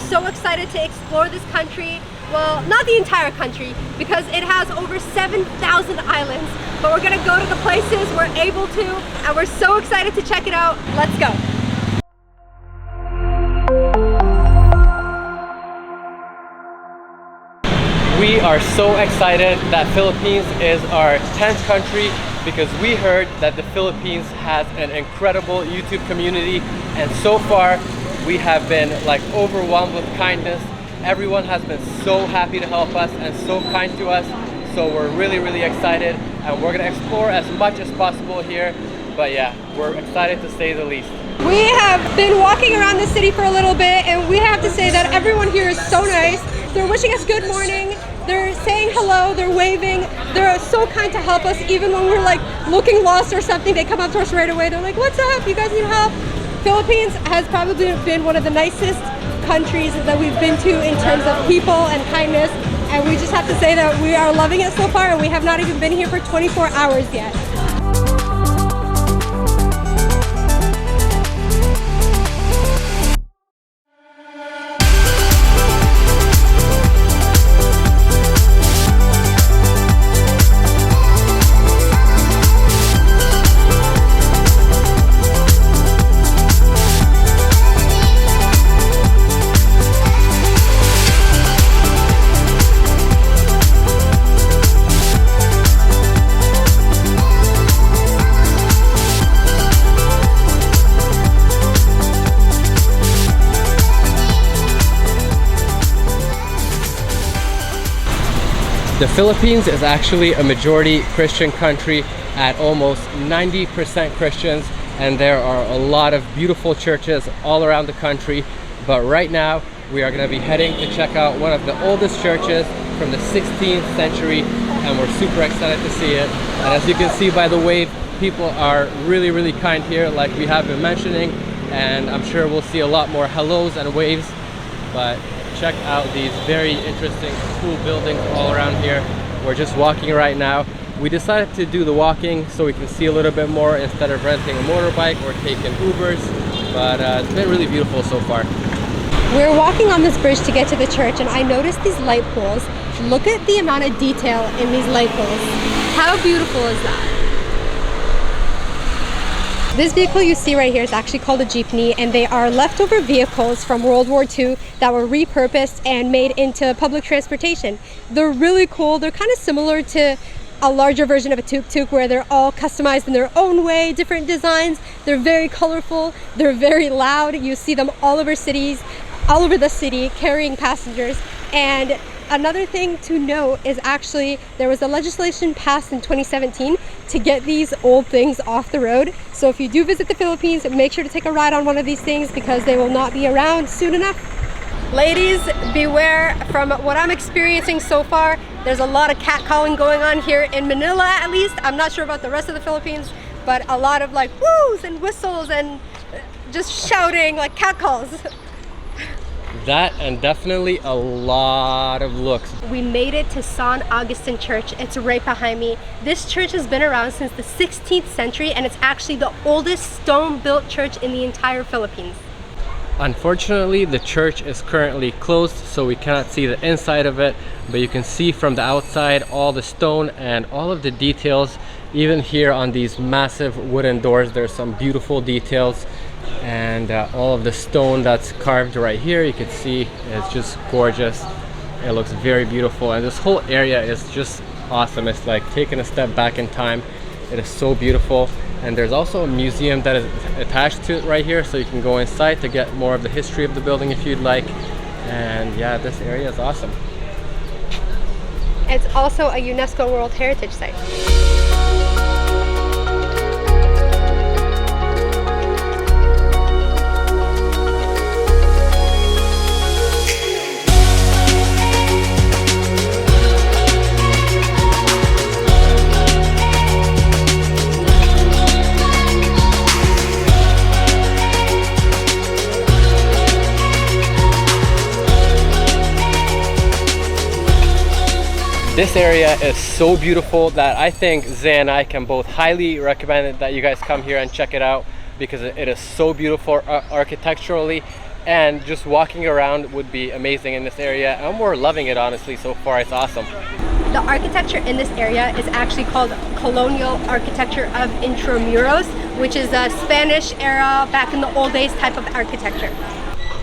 so excited to explore this country. Well, not the entire country, because it has over 7,000 islands, but we're gonna go to the places we're able to, and we're so excited to check it out. Let's go. We are so excited that Philippines is our 10th country, because we heard that the Philippines has an incredible YouTube community, and so far we have been like overwhelmed with kindness. Everyone has been so happy to help us and so kind to us, so we're really excited, and we're gonna explore as much as possible here. But yeah, we're excited to say the least. We have been walking around the city for a little bit, and we have to say that everyone here is so nice. They're wishing us good morning, they're saying hello, they're waving, they're so kind to help us. Even when we're like looking lost or something, they come up to us right away. They're like, what's up, you guys need help? Philippines has probably been one of the nicest countries that we've been to in terms of people and kindness, and we just have to say that we are loving it so far, and we have not even been here for 24 hours yet. The Philippines is actually a majority Christian country at almost 90% Christians, and there are a lot of beautiful churches all around the country. But right now we are going to be heading to check out one of the oldest churches from the 16th century, and we're super excited to see it. And as you can see by the wave, people are really kind here, like we have been mentioning, and I'm sure we'll see a lot more hellos and waves. But check out these very interesting, cool buildings all around here. We're just walking right now. We decided to do the walking so we can see a little bit more instead of renting a motorbike or taking Ubers, but it's been really beautiful so far. We're walking on this bridge to get to the church, and I noticed these light poles. Look at the amount of detail in these light poles. How beautiful is that? This vehicle you see right here is actually called a Jeepney, and they are leftover vehicles from World War II that were repurposed and made into public transportation. They're really cool. They're kind of similar to a larger version of a tuk-tuk, where they're all customized in their own way, different designs. They're very colorful, they're very loud. You see them all over cities, all over the city, carrying passengers. And another thing to note is actually there was a legislation passed in 2017 to get these old things off the road. So if you do visit the Philippines, make sure to take a ride on one of these things, because they will not be around soon enough. Ladies, beware. From what I'm experiencing so far, there's a lot of catcalling going on here in Manila, at least. I'm not sure about the rest of the Philippines, but a lot of like woos and whistles and just shouting, like catcalls. That, and definitely a lot of looks. We made it to San Agustin Church. It's right behind me. This church has been around since the 16th century, and it's actually the oldest stone-built church in the entire Philippines. Unfortunately, the church is currently closed, so we cannot see the inside of it, but you can see from the outside all the stone and all of the details. Even here on these massive wooden doors, there's some beautiful details, and all of the stone that's carved right here, you can see it's just gorgeous. It looks very beautiful, and this whole area is just awesome. It's like taking a step back in time. It is so beautiful. And there's also a museum that is attached to it right here, so you can go inside to get more of the history of the building if you'd like. And yeah, this area is awesome. It's also a UNESCO World Heritage Site. This area is so beautiful that I think Zay and I can both highly recommend it, that you guys come here and check it out, because it is so beautiful architecturally, and just walking around would be amazing in this area, and we're loving it honestly so far. It's awesome. The architecture in this area is actually called colonial architecture of Intramuros, which is a Spanish era, back in the old days type of architecture.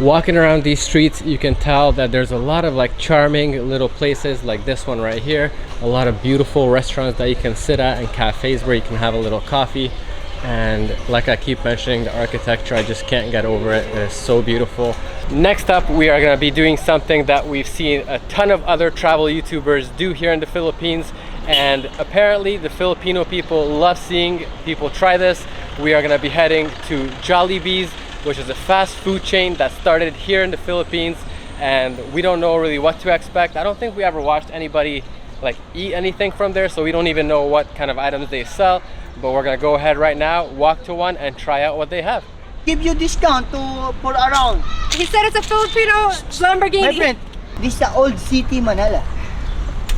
Walking around these streets, you can tell that there's a lot of like charming little places like this one right here. A lot of beautiful restaurants that you can sit at and cafes where you can have a little coffee. And like I keep mentioning, the architecture, I just can't get over it. It is so beautiful. Next up, we are going to be doing something that we've seen a ton of other travel YouTubers do here in the Philippines, and apparently the Filipino people love seeing people try this. We are going to be heading to Jollibee's, which is a fast food chain that started here in the Philippines, and we don't know really what to expect. I don't think we ever watched anybody like eat anything from there, so we don't even know what kind of items they sell. But we're gonna go ahead right now, walk to one, and try out what they have. Give you discount for around. He said it's a Filipino Lamborghini. My friend, this is the old city, Manila.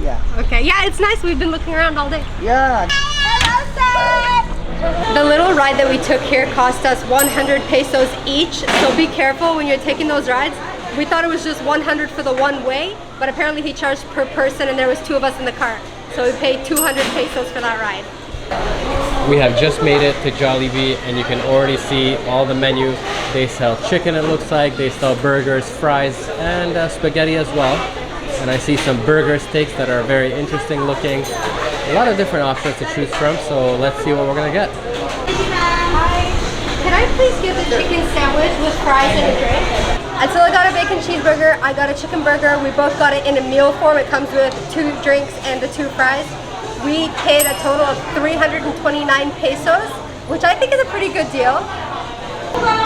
Yeah. Okay, yeah, it's nice. We've been looking around all day. Yeah. Hello, sir! The little ride that we took here cost us 100 pesos each, so be careful when you're taking those rides. We thought it was just 100 for the one way, but apparently he charged per person, and there was 2 of us in the car. So we paid 200 pesos for that ride. We have just made it to Jollibee, and you can already see all the menu. They sell chicken, it looks like. They sell burgers, fries, and spaghetti as well. And I see some burger steaks that are very interesting looking. A lot of different options to choose from, so let's see what we're gonna get. Hi, can I please get the chicken sandwich with fries and a drink? Attila got a bacon cheeseburger, I got a chicken burger. We both got it in a meal form. It comes with 2 drinks and the 2 fries. We paid a total of 329 pesos, which I think is a pretty good deal.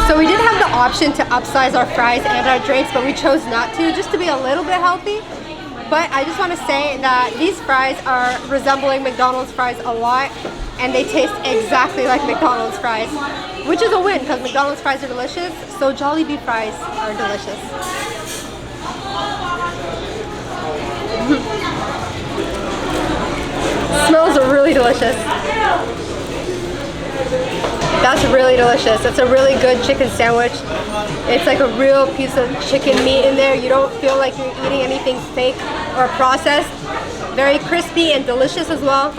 So we did have the option to upsize our fries and our drinks, but we chose not to, just to be a little bit healthy. But I just want to say that these fries are resembling McDonald's fries a lot, and they taste exactly like McDonald's fries, which is a win because McDonald's fries are delicious, so Jollibee fries are delicious. Smells really delicious. That's really delicious. It's a really good chicken sandwich. It's like a real piece of chicken meat in there. You don't feel like you're eating anything fake or processed. Very crispy and delicious as well.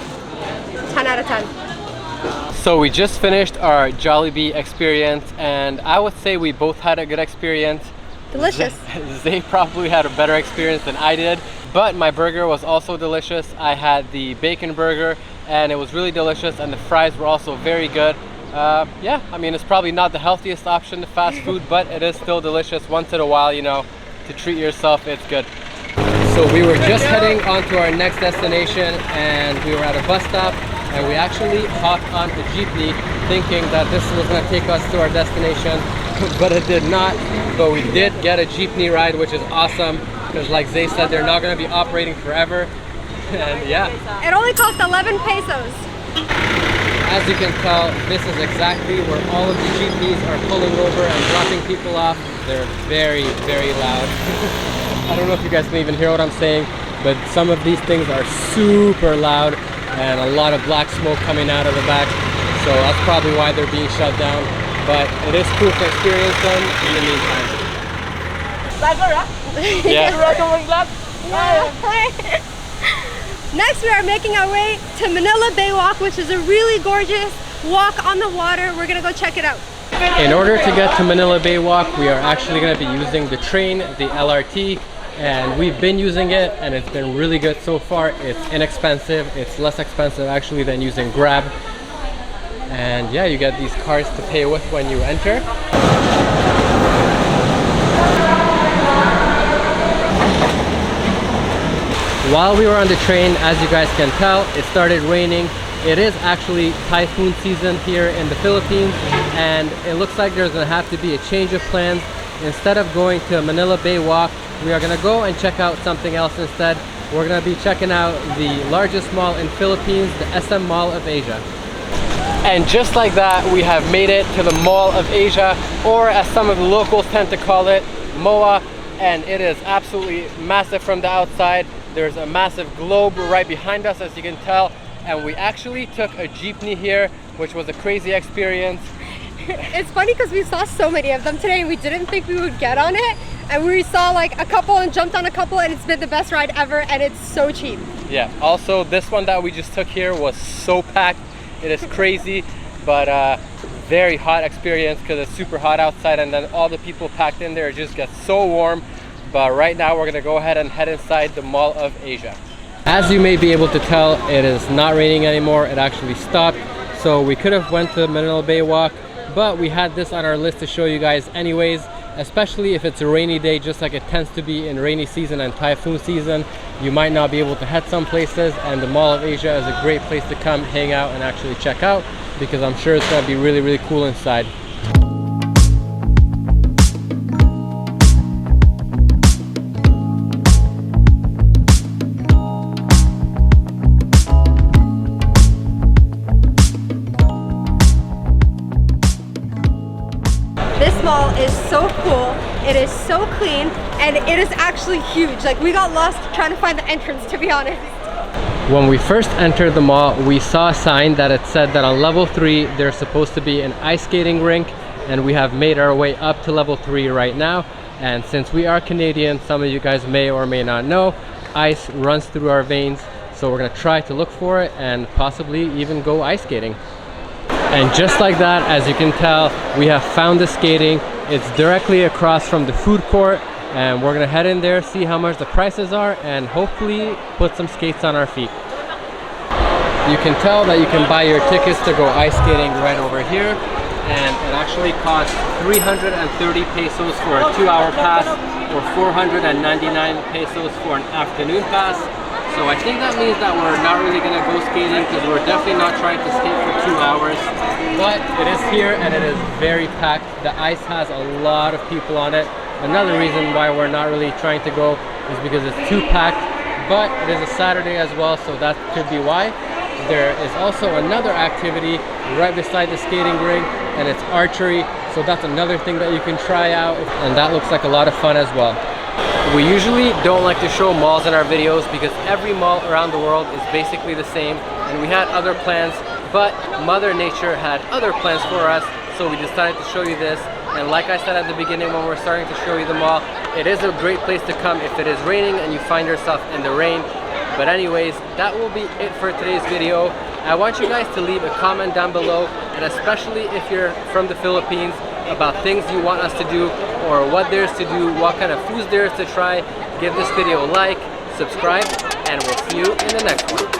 10 out of 10. So we just finished our Jollibee experience, and I would say we both had a good experience. Delicious. They probably had a better experience than I did, but my burger was also delicious. I had the bacon burger, and it was really delicious, and the fries were also very good. Yeah, I mean, it's probably not the healthiest option to fast food, but it is still delicious. Once in a while, you know, to treat yourself, it's good. So we were just heading on to our next destination, and we were at a bus stop, and we actually hopped on a Jeepney thinking that this was going to take us to our destination, but it did not. But we did get a Jeepney ride, which is awesome, because like Zay said, they're not going to be operating forever. And yeah, It only cost 11 pesos. as you can tell, this is exactly where all of the Jeepneys are pulling over and dropping people off. They're very, very loud. I don't know if you guys can even hear what I'm saying, but some of these things are super loud, and a lot of black smoke coming out of the back. So that's probably why they're being shut down. But it is cool to experience them in the meantime. Yeah. Next, we are making our way to Manila Bay Walk, which is a really gorgeous walk on the water. We're gonna go check it out. In order to get to Manila Bay Walk, we are actually going to be using the train, the LRT, and we've been using it, and it's been really good so far. It's inexpensive. It's less expensive actually than using Grab. And yeah, you get these cards to pay with when you enter. While we were on the train, as you guys can tell, it started raining. It is actually typhoon season here in the Philippines, and it looks like there's gonna have to be a change of plans. Instead of going to Manila Bay Walk, we are gonna go and check out something else instead. We're gonna be checking out the largest mall in Philippines, the SM Mall of Asia. And just like that, we have made it to the Mall of Asia, or as some of the locals tend to call it, MOA, and it is absolutely massive from the outside. There's a massive globe right behind us, as you can tell, and we actually took a jeepney here, which was a crazy experience. It's funny because we saw so many of them today and we didn't think we would get on it. And we saw like a couple and jumped on a couple, and it's been the best ride ever, and it's so cheap. Yeah, also this one that we just took here was so packed. It is crazy, but very hot experience because it's super hot outside, and then all the people packed in there, it just gets so warm. But right now we're gonna go ahead and head inside the Mall of Asia. As you may be able to tell, it is not raining anymore. It actually stopped. So we could have went to Manila Bay Walk, but we had this on our list to show you guys anyways, especially if it's a rainy day, just like it tends to be in rainy season and typhoon season. You might not be able to head some places, and the Mall of Asia is a great place to come hang out and actually check out, because I'm sure it's gonna be really, really cool inside. This mall is so cool, it is so clean, and it is actually huge. Like, we got lost trying to find the entrance, to be honest. When we first entered the mall, we saw a sign that it said that on level 3 there's supposed to be an ice skating rink, and we have made our way up to level 3 right now. And since we are Canadian, some of you guys may or may not know, ice runs through our veins, so we're gonna try to look for it and possibly even go ice skating. And just like that, as you can tell, we have found the skating. It's directly across from the food court, and we're gonna head in there, see how much the prices are, and hopefully put some skates on our feet. You can tell that you can buy your tickets to go ice skating right over here, and it actually costs 330 pesos for a 2-hour pass, or 499 pesos for an afternoon pass. So I think that means that we're not really gonna go skating, because we're definitely not trying to skate for 2 hours. But it is here and it is very packed. The ice has a lot of people on it. Another reason why we're not really trying to go is because it's too packed, but it is a Saturday as well, so that could be why. There is also another activity right beside the skating rink, and it's archery, so that's another thing that you can try out, and that looks like a lot of fun as well. We usually don't like to show malls in our videos because every mall around the world is basically the same, and we had other plans, but Mother Nature had other plans for us, so we decided to show you this. And like I said at the beginning when we're starting to show you the mall, it is a great place to come if it is raining and you find yourself in the rain. But anyways, that will be it for today's video. I want you guys to leave a comment down below, and especially if you're from the Philippines, about things you want us to do, or what there's to do, what kind of foods there's to try. Give this video a like, subscribe, and we'll see you in the next one.